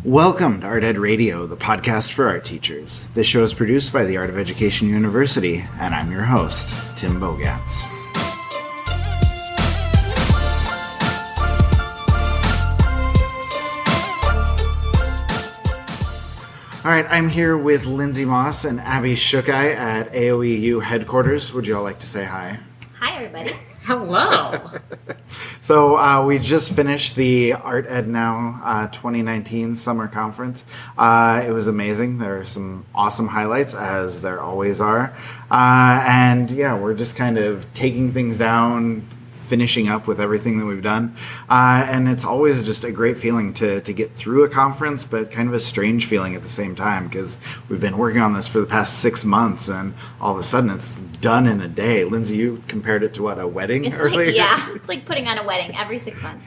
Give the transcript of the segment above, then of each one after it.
Welcome to Art Ed Radio, the podcast for art teachers. This show is produced by the Art of Education University, and I'm your host, Tim Bogatz. All right, I'm here with Lindsey Moss and Abby Schukei at AOEU headquarters. Would you all like to say hi? Hi, everybody. Hello. So we just finished the Art Ed Now 2019 summer conference. It was amazing. There are some awesome highlights, as there always are. And yeah, we're just kind of taking things down, finishing up with everything that we've done. And it's always just a great feeling to get through a conference, but kind of a strange feeling at the same time, because we've been working on this for the past 6 months, and all of a sudden it's done in a day. Lindsey, you compared it to what, a wedding earlier? It's like putting on a wedding every 6 months.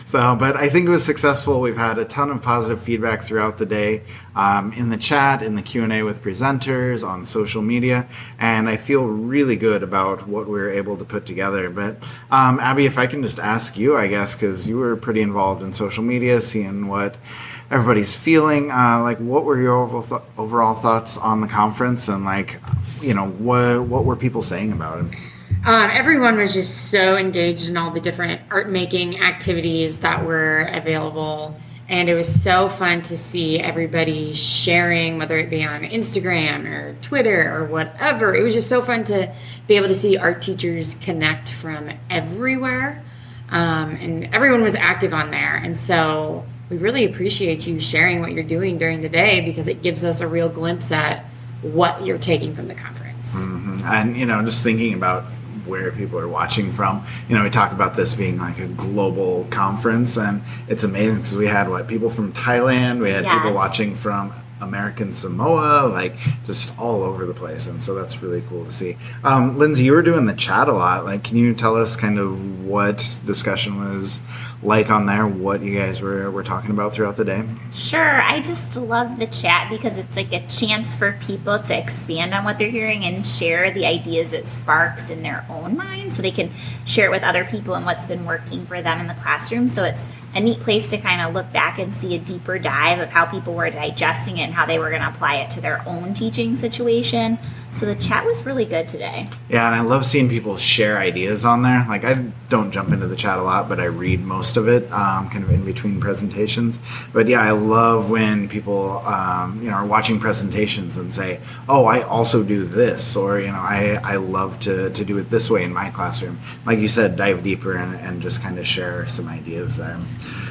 So, but I think it was successful. We've had a ton of positive feedback throughout the day, in the chat, in the Q&A with presenters, on social media, and I feel really good about what we were able to put together. But Abby, if I can just ask you, I guess, because you were pretty involved in social media, seeing what everybody's feeling, what were your overall thoughts on the conference, and what were people saying about it? Everyone was just so engaged in all the different art making activities that were available. And it was so fun to see everybody sharing, whether it be on Instagram or Twitter or whatever. It was just so fun to be able to see art teachers connect from everywhere. And everyone was active on there. And so we really appreciate you sharing what you're doing during the day, because it gives us a real glimpse at what you're taking from the conference. Mm-hmm. And, just thinking about where people are watching from. We talk about this being like a global conference, and it's amazing because we had people from Thailand, we had people watching from American Samoa, just all over the place, and so that's really cool to see. Lindsey, you were doing the chat a lot. Can you tell us kind of what discussion was like on there, what you guys were talking about throughout the day? Sure. I just love the chat because it's like a chance for people to expand on what they're hearing and share the ideas it sparks in their own mind, so they can share it with other people and what's been working for them in the classroom. So it's a neat place to kind of look back and see a deeper dive of how people were digesting it and how they were going to apply it to their own teaching situation. So the chat was really good today. Yeah, and I love seeing people share ideas on there. I don't jump into the chat a lot, but I read most of it, kind of in between presentations. But yeah, I love when people, are watching presentations and say, oh, I also do this, or, I love to do it this way in my classroom. Like you said, dive deeper and just kind of share some ideas there.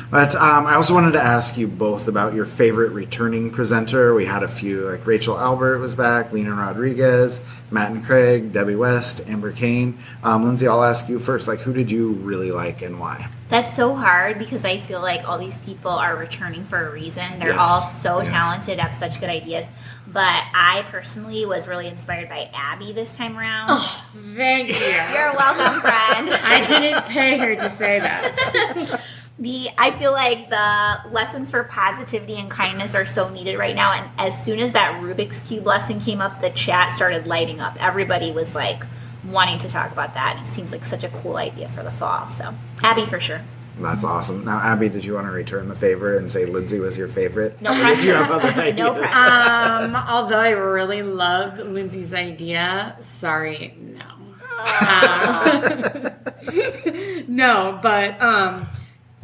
But I also wanted to ask you both about your favorite returning presenter. We had a few, Rachel Albert was back, Lena Rodriguez, Matt and Craig, Debbie West, Amber Kane. Lindsey, I'll ask you first. Who did you really like and why? That's so hard because I feel like all these people are returning for a reason. They're all so talented, have such good ideas. But I personally was really inspired by Abby this time around. Oh, thank you. You're welcome, friend. I didn't pay her to say that. I feel like the lessons for positivity and kindness are so needed right now. And as soon as that Rubik's Cube lesson came up, the chat started lighting up. Everybody was wanting to talk about that. And it seems like such a cool idea for the fall. So Abby for sure. That's awesome. Now, Abby, did you want to return the favor and say Lindsey was your favorite? No pressure. Did you have other ideas? No pressure. Although I really loved Lindsey's idea, sorry, no. No, but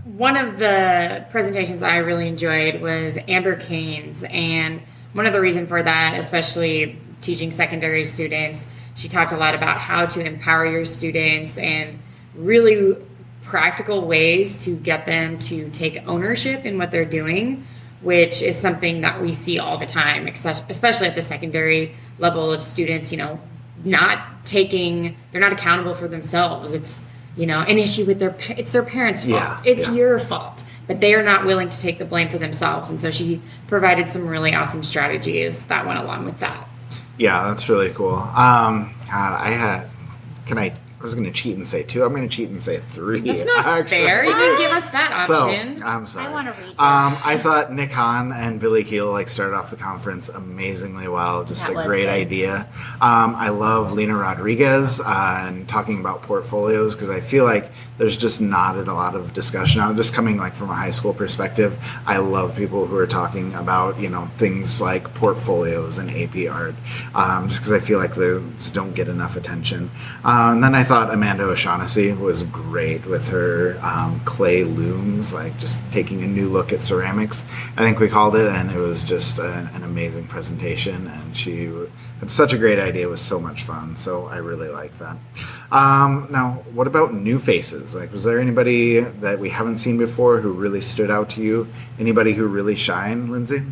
one of the presentations I really enjoyed was Amber Kane's, and one of the reasons for that, especially teaching secondary students, she talked a lot about how to empower your students and really practical ways to get them to take ownership in what they're doing, which is something that we see all the time, especially at the secondary level of students, they're not accountable for themselves. It's an issue with it's their parents' fault. It's your fault. But they are not willing to take the blame for themselves. And so she provided some really awesome strategies that went along with that. Yeah, that's really cool. was going to cheat and say 2. I'm going to cheat and say 3. That's not fair. You didn't give us that option. So, I'm sorry. I want to read it. I thought Nick Hahn and Billy Keel started off the conference amazingly well. Just That a was great good. idea. I love Lena Rodriguez and talking about portfolios because I feel like there's just not a lot of discussion. I'm just coming from a high school perspective. I love people who are talking about things like portfolios and AP art, just because I feel like those don't get enough attention. And then I thought Amanda O'Shaughnessy was great with her clay looms, just taking a new look at ceramics, I think we called it, and it was just an amazing presentation, and she had such a great idea. It was so much fun, so I really like that. Now, what about new faces? Was there anybody that we haven't seen before who really stood out to you? Anybody who really shined, Lindsay?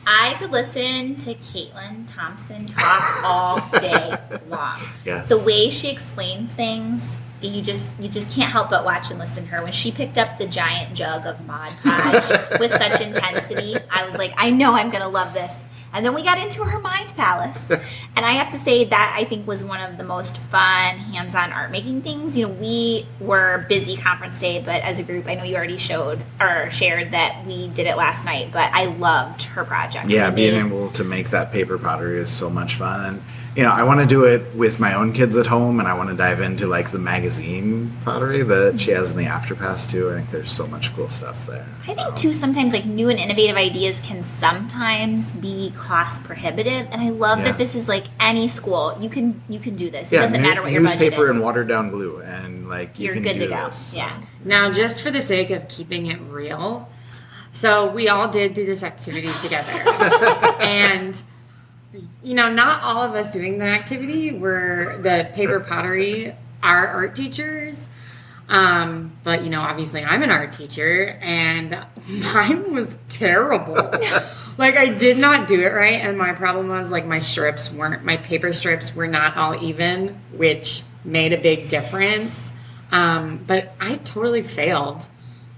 I could listen to Caitlin Thompson talk all day long. Yes. The way she explained things, you just can't help but watch and listen to her. When she picked up the giant jug of Mod Podge with such intensity, I was like, I know I'm going to love this. And then we got into her mind palace. And I have to say that I think was one of the most fun hands-on art making things. We were busy conference day, but as a group, I know you already showed or shared that we did it last night, but I loved her project. Yeah, being able to make that paper pottery is so much fun. And I want to do it with my own kids at home, and I want to dive into the magazine pottery that she has in the Afterpass too. I think there's so much cool stuff there. I think too sometimes new and innovative ideas can sometimes be cost prohibitive, and I love that this is any school you can do this. It doesn't matter what your budget is. Newspaper and watered down glue, and you're can good do to go. this. Yeah. Now, just for the sake of keeping it real, so we all did do this activity together, and not all of us doing the activity were the paper pottery, our art teachers. But obviously I'm an art teacher, and mine was terrible. I did not do it right, and my problem was my my paper strips were not all even, which made a big difference. But I totally failed,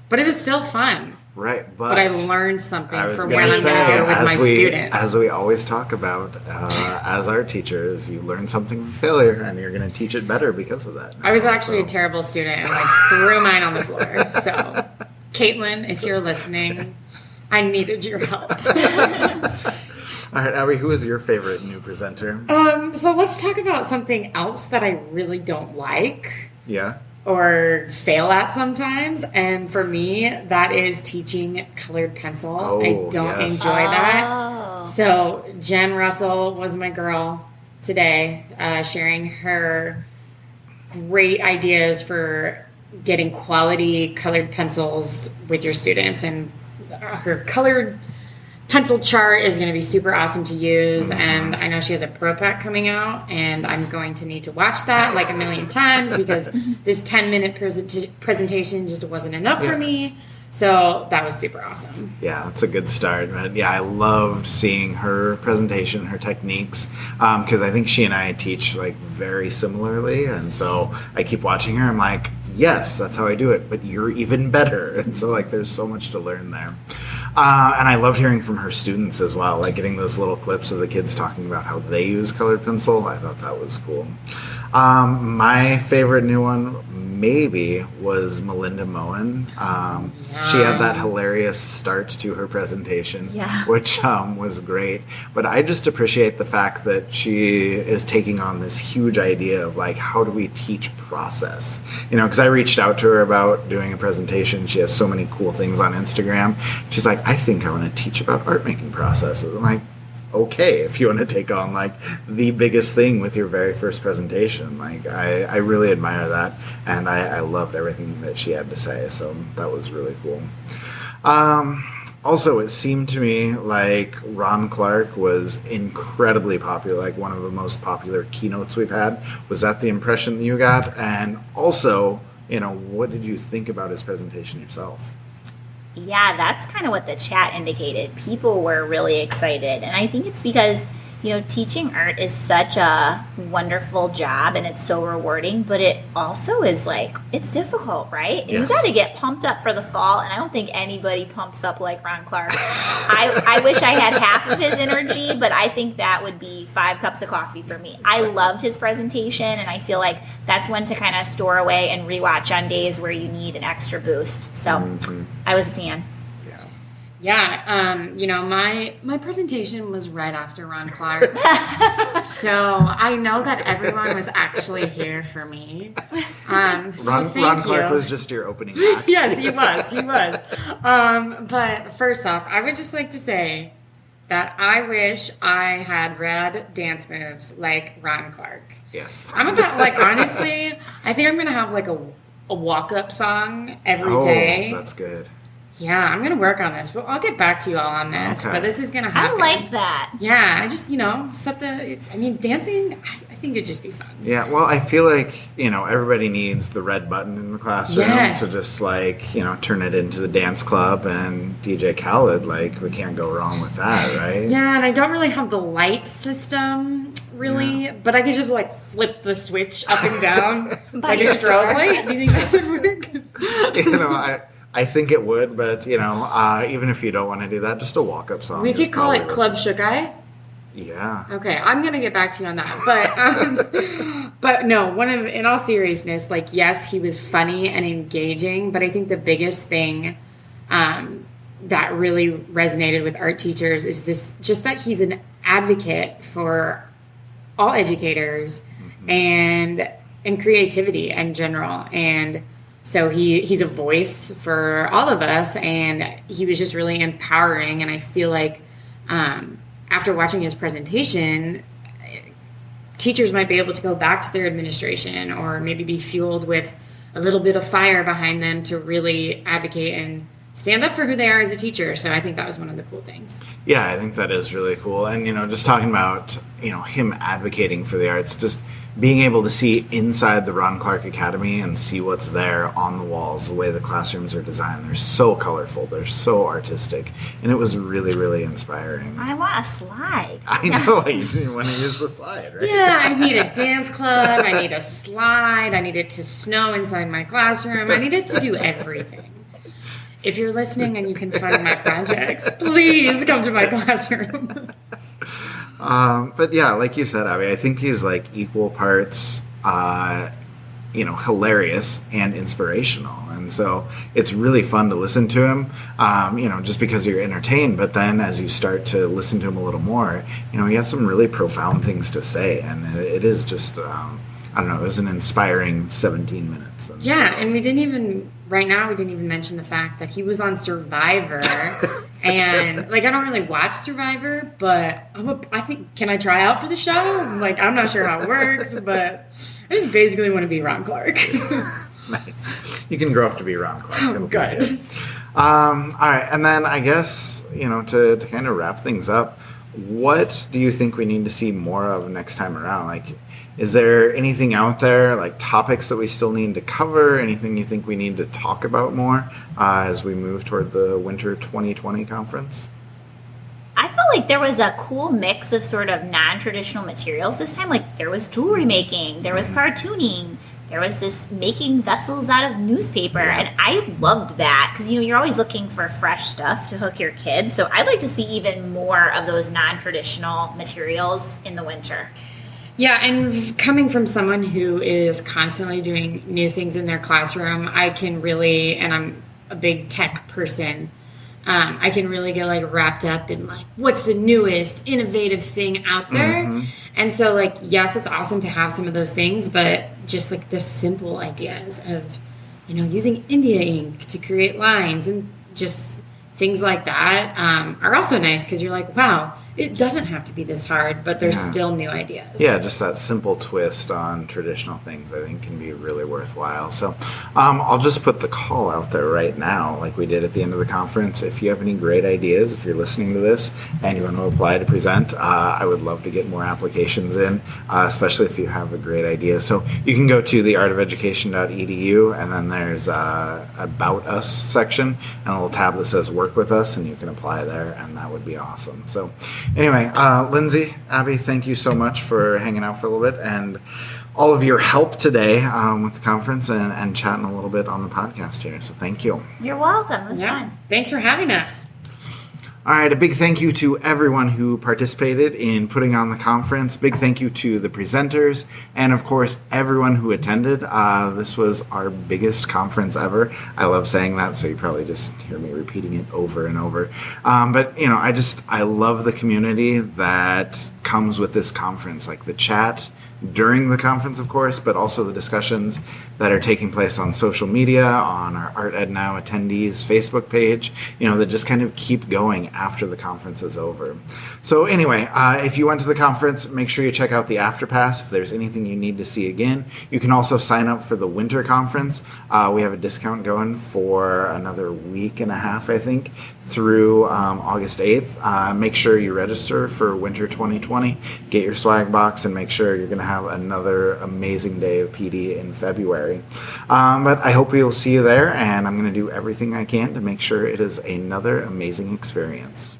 but it was still fun. Right, but I learned something for when I'm I'm going to do it with my students. As we always talk about, as art teachers, you learn something from failure, and you're going to teach it better because of that. I was actually a terrible student and threw mine on the floor. So, Caitlin, if you're listening, I needed your help. All right, Abby, who is your favorite new presenter? So let's talk about something else that I really don't like. Yeah. Or fail at sometimes, and for me that is teaching colored pencil. I don't enjoy that. So Jen Russell was my girl today, sharing her great ideas for getting quality colored pencils with your students, and her colored pencil chart is going to be super awesome to use. And I know she has a pro pack coming out, and I'm going to need to watch that a million times because this 10-minute presentation just wasn't enough for me. So that was super awesome. Yeah, it's a good start. But yeah, I loved seeing her presentation, her techniques, because I think she and I teach very similarly. And so I keep watching her. I'm like, yes, that's how I do it, but you're even better. And so there's so much to learn there. And I loved hearing from her students as well, getting those little clips of the kids talking about how they use colored pencil. I thought that was cool. My favorite new one maybe was Melinda Moen. She had that hilarious start to her presentation, which was great. But I just appreciate the fact that she is taking on this huge idea of how do we teach process? Because I reached out to her about doing a presentation. She has so many cool things on Instagram. She's like, I think I want to teach about art making processes. I'm like, okay, if you want to take on the biggest thing with your very first presentation. I really admire that, and I loved everything that she had to say, so that was really cool. Also, it seemed to me like Ron Clark was incredibly popular, one of the most popular keynotes we've had. Was that the impression that you got? And also, what did you think about his presentation yourself? Yeah, that's kind of what the chat indicated. People were really excited. And I think it's because, teaching art is such a wonderful job and it's so rewarding, but it also is like, it's difficult, right? And Yes. you got to get pumped up for the fall, and I don't think anybody pumps up like Ron Clark. I wish I had half of his energy, but I think that would be 5 cups of coffee for me. I loved his presentation, and I feel like that's one to kind of store away and rewatch on days where you need an extra boost. So I was a fan. Yeah, my presentation was right after Ron Clark, so I know that everyone was actually here for me. Ron Clark was just your opening act. Yes, he was. But first off, I would just like to say that I wish I had read dance moves like Ron Clark. Yes. Honestly, I think I'm gonna have like a walk-up song every day. Oh, that's good. Yeah, I'm going to work on this. Well, I'll get back to you all on this, Okay. but this is going to happen. I like that. Yeah, I just, dancing, I think it'd just be fun. Yeah, well, I feel like, everybody needs the red button in the classroom Yes. to just, turn it into the dance club, and DJ Khaled, we can't go wrong with that, right? Yeah, and I don't really have the light system, really, but I could just, flip the switch up and down like a strobe light. Do you think that would work? I think it would, but, even if you don't want to do that, just a walk-up song. We is could call probably it Club Schukei. Yeah. Okay, I'm gonna get back to you on that, but no. In all seriousness, yes, he was funny and engaging, but I think the biggest thing that really resonated with art teachers is just that he's an advocate for all educators and creativity in general, and so he's a voice for all of us, and he was just really empowering. And I feel like after watching his presentation, teachers might be able to go back to their administration or maybe be fueled with a little bit of fire behind them to really advocate and stand up for who they are as a teacher. So I think that was one of the cool things. Yeah, I think that is really cool. And, just talking about, him advocating for the arts, just being able to see inside the Ron Clark Academy and see what's there on the walls, the way the classrooms are designed. They're so colorful. They're so artistic. And it was really, really inspiring. I want a slide. I know. You want to use the slide, right? Yeah, I need a dance club. I need a slide. I need it to snow inside my classroom. I need it to do everything. If you're listening and you can fund my projects, please come to my classroom. But yeah, like you said, Abby, I think he's equal parts, hilarious and inspirational. And so it's really fun to listen to him, just because you're entertained. But then as you start to listen to him a little more, he has some really profound things to say. And it is just, it was an inspiring 17 minutes. And we didn't even mention the fact that he was on Survivor. And I don't really watch Survivor, but I think, can I try out for the show? I'm not sure how it works, but I just basically want to be Ron Clark. Nice. You can grow up to be Ron Clark. Oh, good. All right, and then I guess, to kind of wrap things up, what do you think we need to see more of next time around? Is there anything out there, topics that we still need to cover? Anything you think we need to talk about more as we move toward the Winter 2020 conference? I felt like there was a cool mix of sort of non-traditional materials this time. There was jewelry making, there was cartooning, there was this making vessels out of newspaper. And I loved that because, you're always looking for fresh stuff to hook your kids. So I'd like to see even more of those non-traditional materials in the winter. Yeah, and coming from someone who is constantly doing new things in their classroom, I can really, and I'm a big tech person, I can really get wrapped up in what's the newest innovative thing out there. And so yes, it's awesome to have some of those things, but just the simple ideas of using India ink to create lines and just things like that are also nice because you're wow, it doesn't have to be this hard, but there's still new ideas. Yeah, just that simple twist on traditional things I think can be really worthwhile. So I'll just put the call out there right now, like we did at the end of the conference. If you have any great ideas, if you're listening to this and you want to apply to present, I would love to get more applications in, especially if you have a great idea. So you can go to theartofeducation.edu, and then there's a About Us section and a little tab that says Work With Us, and you can apply there, and that would be awesome. So Anyway, Lindsey, Abby, thank you so much for hanging out for a little bit and all of your help today with the conference and chatting a little bit on the podcast here. So thank you. You're welcome. It was fun. Thanks for having us. All right, a big thank you to everyone who participated in putting on the conference. Big thank you to the presenters and, of course, everyone who attended. This was our biggest conference ever. I love saying that, so you probably just hear me repeating it over and over. But, you know, I love the community that comes with this conference, like the chat during the conference, of course, but also the discussions that are taking place on social media, on our Art Ed Now attendees Facebook page, you know, that just kind of keep going after the conference is over. So anyway, if you went to the conference, make sure you check out the AfterPass if there's anything you need to see again. You can also sign up for the winter conference. We have a discount going for another week and a half, I think, through August 8th. Make sure you register for winter 2020, get your swag box, and make sure you're going to have another amazing day of PD in February. But I hope we will see you there, and I'm going to do everything I can to make sure it is another amazing experience.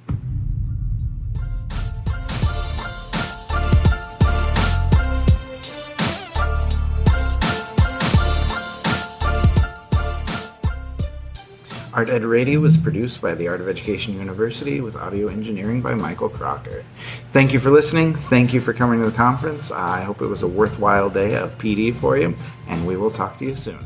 Art Ed Radio is produced by the Art of Education University with audio engineering by Michael Crocker. Thank you for listening. Thank you for coming to the conference. I hope it was a worthwhile day of PD for you, and we will talk to you soon.